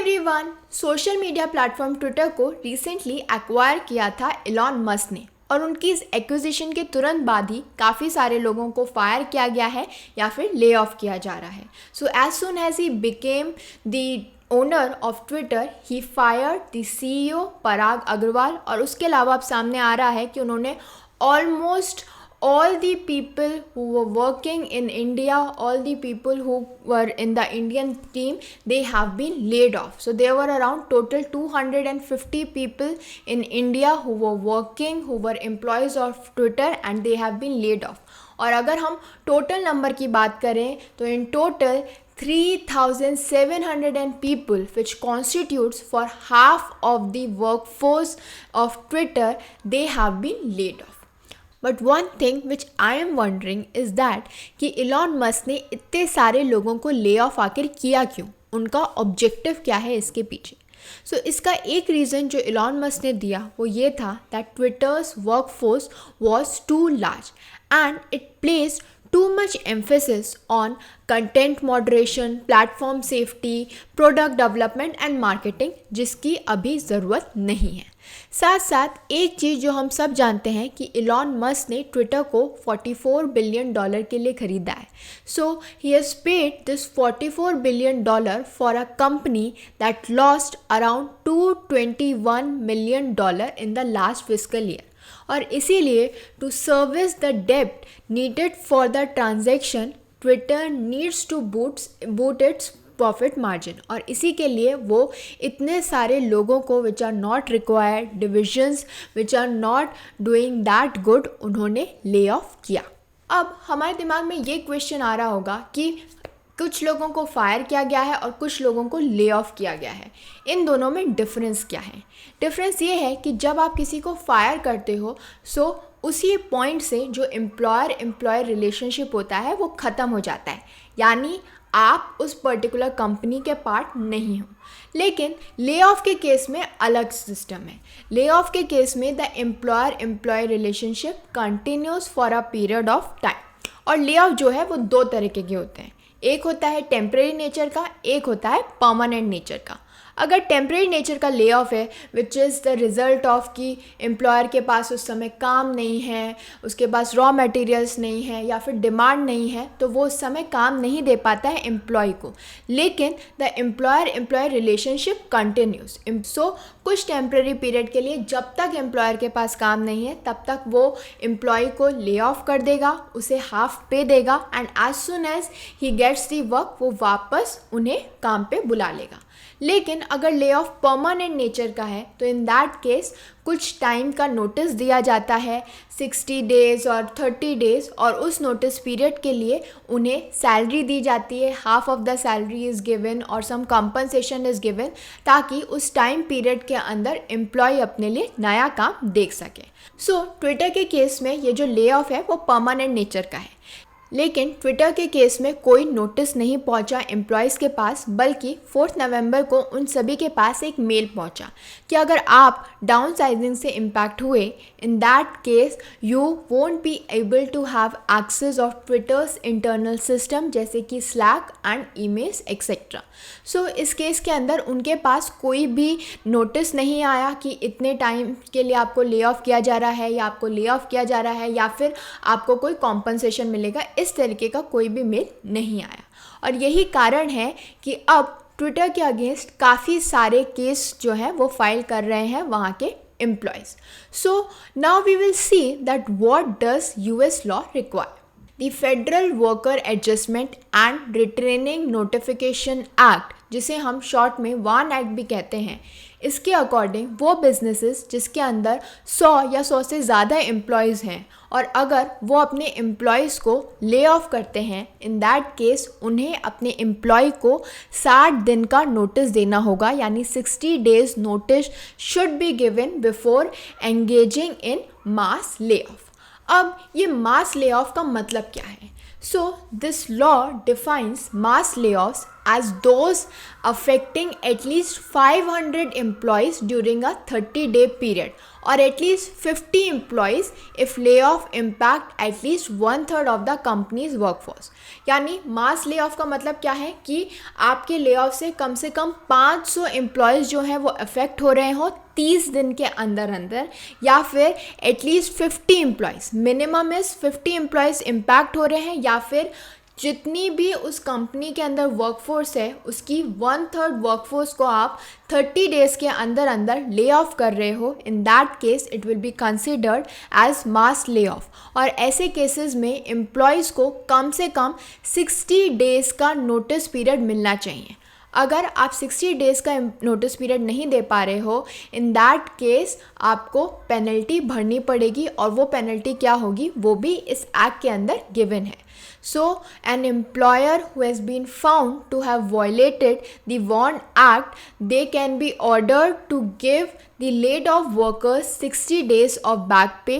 Everyone, social media platform Twitter को recently acquire किया था एलॉन मस्क ने और उनकी इस एक्विजिशन के तुरंत बाद ही काफ़ी सारे लोगों को फायर किया गया है या फिर ले ऑफ किया जा रहा है. So as soon as he became the owner of Twitter he fire the CEO Parag Agrawal. और उसके अलावा अब सामने आ रहा है कि उन्होंने almost all the people who were working in India, all the people who were in the Indian team, they have been laid off. So there were around total 250 people in India who were working, who were employees of Twitter, and they have been laid off. और अगर हम total number की बात करें तो in total 3,700 people, which constitutes for half of the workforce of Twitter, they have been laid off. But one thing which I am wondering is that कि Elon Musk ने इतने सारे लोगों को ले ऑफ आखिर किया क्यों, उनका ऑब्जेक्टिव क्या है इसके पीछे. सो इसका एक रीज़न जो इलॉन मस्क ने दिया वो ये था that Twitter's workforce was too large and it placed too much emphasis on content moderation, platform safety, product development and marketing, जिसकी अभी ज़रूरत नहीं है. साथ साथ एक चीज़ जो हम सब जानते हैं कि इलॉन मस्क ने ट्विटर को $44 बिलियन के लिए ख़रीदा है. So he has paid this $44 billion for a company that lost around $221 million in the last fiscal year. और इसीलिए टू सर्विस द डेब्ट needed for the transaction Twitter needs to boot its profit margin. और इसी के लिए वो इतने सारे लोगों को which are not required, divisions which are not doing that good, उन्होंने ले ऑफ किया. अब हमारे दिमाग में ये क्वेश्चन आ रहा होगा कि कुछ लोगों को फायर किया गया है और कुछ लोगों को ले ऑफ किया गया है, इन दोनों में डिफरेंस क्या है. डिफरेंस ये है कि जब आप किसी को फायर करते हो सो उसी पॉइंट से जो एम्प्लॉयर रिलेशनशिप होता है वो ख़त्म हो जाता है, यानी आप उस पर्टिकुलर कंपनी के पार्ट नहीं हो. लेकिन ले ऑफ के केस में अलग सिस्टम है. ले ऑफ के केस में the employer relationship continuous for a period of time. और ले ऑफ जो है वो दो तरीके के होते हैं, एक होता है टेम्परेरी नेचर का, एक होता है परमानेंट नेचर का. अगर टेम्परेरी नेचर का ले ऑफ है which is the result of कि एम्प्लॉयर के पास उस समय काम नहीं है, उसके पास रॉ मटेरियल्स नहीं है या फिर डिमांड नहीं है, तो वो उस समय काम नहीं दे पाता है एम्प्लॉय को. लेकिन द एम्प्लॉयर रिलेशनशिप कंटिन्यूस. सो कुछ टेम्परेरी पीरियड के लिए जब तक एम्प्लॉयर के पास काम नहीं है तब तक वो एम्प्लॉय को ले ऑफ कर देगा, उसे हाफ पे देगा and as soon as he gets the work वो वापस उन्हें काम पे बुला लेगा. लेकिन अगर ले ऑफ परमानेंट नेचर का है तो इन दैट केस कुछ टाइम का नोटिस दिया जाता है, 60 डेज़ और 30 डेज़, और उस नोटिस पीरियड के लिए उन्हें सैलरी दी जाती है, half of the salary is given और सम कंपनसेशन इज़ गिवन, ताकि उस टाइम पीरियड के अंदर एम्प्लॉय अपने लिए नया काम देख सके. सो ट्विटर के केस में ये जो ले ऑफ है वो परमानेंट नेचर का है. लेकिन ट्विटर के केस में कोई नोटिस नहीं पहुंचा एम्प्लॉयज़ के पास, बल्कि 4 नवंबर को उन सभी के पास एक मेल पहुंचा कि अगर आप डाउन साइजिंग से इम्पैक्ट हुए, in that case you won't be able to have access of Twitter's internal system जैसे कि Slack and emails etcetera. So इस केस के अंदर उनके पास कोई भी नोटिस नहीं आया कि इतने टाइम के लिए आपको ले ऑफ किया जा रहा है या आपको ले ऑफ किया जा रहा है या फिर आपको कोई कॉम्पनसेशन मिलेगा. इस तरीके का कोई भी मेल नहीं आया. और यही कारण है कि अब ट्विटर के अगेंस्ट काफ़ी सारे केस जो हैं वो फाइल कर रहे हैं वहाँ के employees. So now we will see that what does US law require. The federal worker adjustment and retraining notification act, जिसे हम शॉर्ट में वान एक्ट भी कहते हैं, इसके अकॉर्डिंग वो बिजनेसेस जिसके अंदर 100 या 100 से ज़्यादा एम्प्लॉयज़ हैं और अगर वो अपने एम्प्लॉयज़ को ले ऑफ करते हैं, इन दैट केस उन्हें अपने एम्प्लॉय को 60 दिन का नोटिस देना होगा, यानी 60 days notice should be given before engaging in mass lay of. अब ये मास ले ऑफ का मतलब क्या है? सो दिस लॉ डिफाइंस मास ले offs as those affecting at least 500 employees during a 30-day period or at least 50 employees if layoff impact at least 1/3 of the company's workforce। यानी मास layoff का मतलब क्या है कि आपके लेऑफ से कम 500 एम्प्लॉयज़ जो हैं वो अफेक्ट हो रहे हो 30 दिन के अंदर अंदर, या फिर at least 50 employees, minimum is 50 employees impact हो रहे हैं, या फिर जितनी भी उस कंपनी के अंदर वर्कफोर्स है उसकी 1/3 वर्कफोर्स को आप 30 डेज़ के अंदर अंदर ले ऑफ कर रहे हो। In that case it will be considered as mass lay off. और ऐसे केसेस में एम्प्लॉयज़ को कम से कम 60 डेज़ का नोटिस पीरियड मिलना चाहिए। अगर आप 60 डेज़ का नोटिस पीरियड नहीं दे पा रहे हो, इन दैट केस आपको पेनल्टी भरनी पड़ेगी, और वो पेनल्टी क्या होगी वो भी इस एक्ट के अंदर गिवन है। So, an employer who has been found to have violated the WARN Act, they can be ordered to give the laid off workers 60 days of back pay,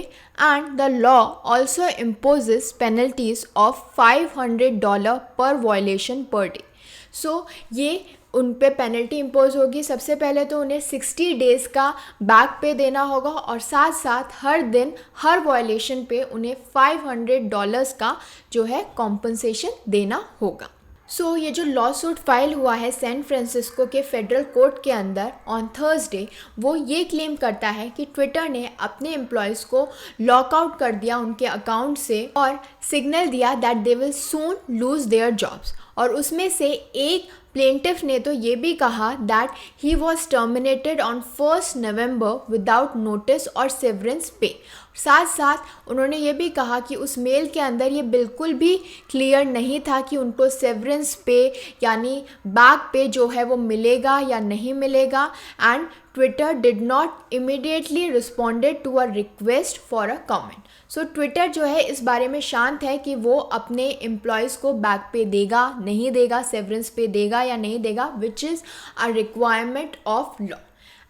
and the law also imposes penalties of $500 per violation per day. So, ये उन पे penalty impose होगी। सबसे पहले तो उन्हें 60 days का back पे देना होगा, और साथ साथ हर दिन हर वायलेशन पे उन्हें $500 का जो है कॉम्पनसेशन देना होगा। सो ये जो लॉ सूट फाइल हुआ है सैन फ्रांसिस्को के फेडरल कोर्ट के अंदर ऑन थर्सडे, वो ये क्लेम करता है कि ट्विटर ने अपने एम्प्लॉयज़ को लॉकआउट कर दिया उनके अकाउंट से, और सिग्नल दिया that they will soon lose their jobs. और उसमें से एक प्लेंटिफ ने तो ये भी कहा that he was terminated on 1 November without notice और सेवरेंस पे। साथ साथ उन्होंने ये भी कहा कि उस मेल के अंदर ये बिल्कुल भी क्लियर नहीं था कि उनको सेवरेंस पे यानी बैक पे जो है वो मिलेगा या नहीं मिलेगा, and Twitter did not immediately responded to a request for a comment. So Twitter जो है इस बारे में शांत है कि वो अपने एम्प्लॉयज़ को बैक पे देगा नहीं देगा, सेवरेंस पे देगा या नहीं देगा, which is a requirement of law.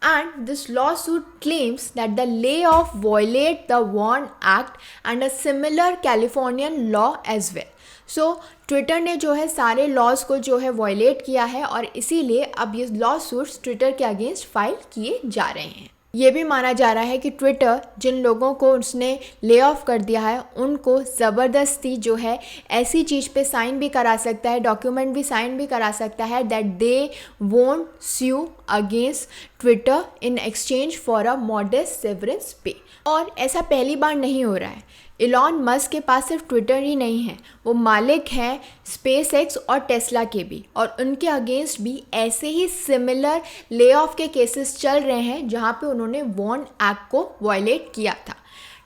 And this lawsuit claims that the layoff violate the WARN Act and a similar Californian law as well. So Twitter ने जो है सारे लॉज को जो है वायलेट किया है, और इसीलिए अब ये लॉ सूट्स ट्विटर के अगेंस्ट फाइल किए जा रहे हैं। ये भी माना जा रहा है कि ट्विटर जिन लोगों को उसने ले ऑफ कर दिया है उनको ज़बरदस्ती जो है ऐसी चीज़ पे साइन भी करा सकता है, डॉक्यूमेंट भी साइन भी करा सकता है that they won't sue against Twitter in exchange for a modest severance pay. और ऐसा पहली बार नहीं हो रहा है। इलॉन मस्क के पास सिर्फ ट्विटर ही नहीं है, वो मालिक हैं स्पेस एक्स और टेस्ला के भी, और उनके अगेंस्ट भी ऐसे ही सिमिलर ले ऑफ के केसेस चल रहे हैं जहां पे उन्होंने वॉर्न एक्ट को वायलेट किया था।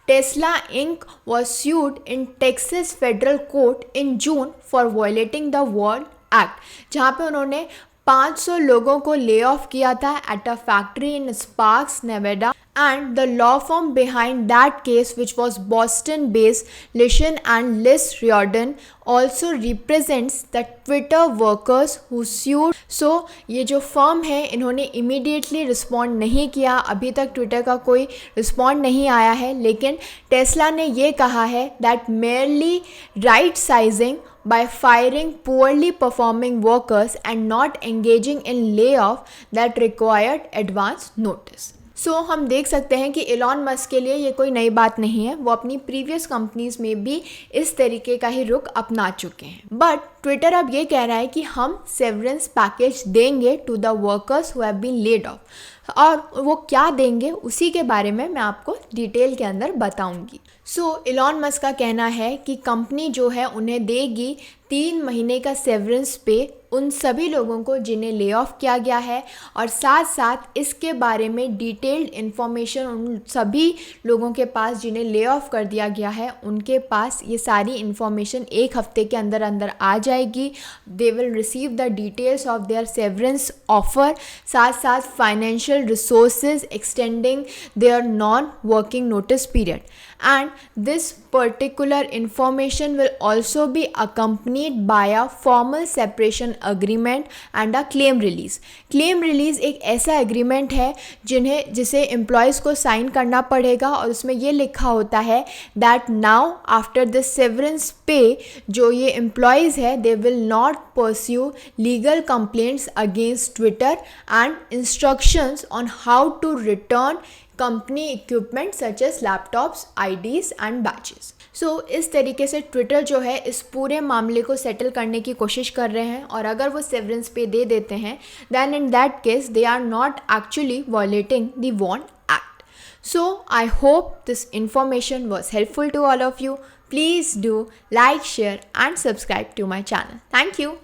Tesla Inc was sued in Texas federal court in June for violating the WARN act, जहां पे उन्होंने 500 लोगों को ले ऑफ किया था at a factory in sparks Nevada, and the law firm behind that case, which was Boston based Lishan and Liz Riordan, also represents the Twitter workers who sued. So ये जो firm है इन्होंने immediately respond नहीं किया, अभी तक Twitter का कोई रिस्पॉन्ड नहीं आया है, लेकिन टेस्ला ने ये कहा है that merely right sizing by firing poorly performing workers and not engaging in layoff that required advance notice. सो हम देख सकते हैं कि इलॉन मस्क के लिए ये कोई नई बात नहीं है, वो अपनी प्रीवियस कंपनीज में भी इस तरीके का ही रुख अपना चुके हैं। बट ट्विटर अब ये कह रहा है कि हम सेवरेंस पैकेज देंगे to the workers who have been laid off, और वो क्या देंगे उसी के बारे में मैं आपको डिटेल के अंदर बताऊंगी। सो इलॉन मस्क का कहना है कि कंपनी जो है उन्हें देगी 3 महीने का सेवरेंस पे उन सभी लोगों को जिन्हें ले ऑफ किया गया है, और साथ साथ इसके बारे में डिटेल्ड इन्फॉर्मेशन उन सभी लोगों के पास जिन्हें ले ऑफ कर दिया गया है उनके पास ये सारी इन्फॉर्मेशन 1 हफ्ते के अंदर अंदर आ जाएगी। They will receive the details of their severance offer, साथ साथ financial resources extending their non working notice period, and this particular information will also be accompanied accompanied by a formal separation agreement and a claim release. Claim release एक ऐसा agreement है जिसे employees को sign करना पड़ेगा और उसमें ये लिखा होता है that now after the severance pay जो ये एम्प्लॉयज़ है they will not pursue legal complaints against Twitter and instructions on how to return company equipment such as laptops, IDs and badges. सो इस तरीके से ट्विटर जो है इस पूरे मामले को सेटल करने की कोशिश कर रहे हैं और अगर वो सेवरेंस पे दे देते हैं then in that case they are not actually violating the वॉन act. So I hope this information was helpful to all of you. Please do like, share and subscribe to my channel. Thank you.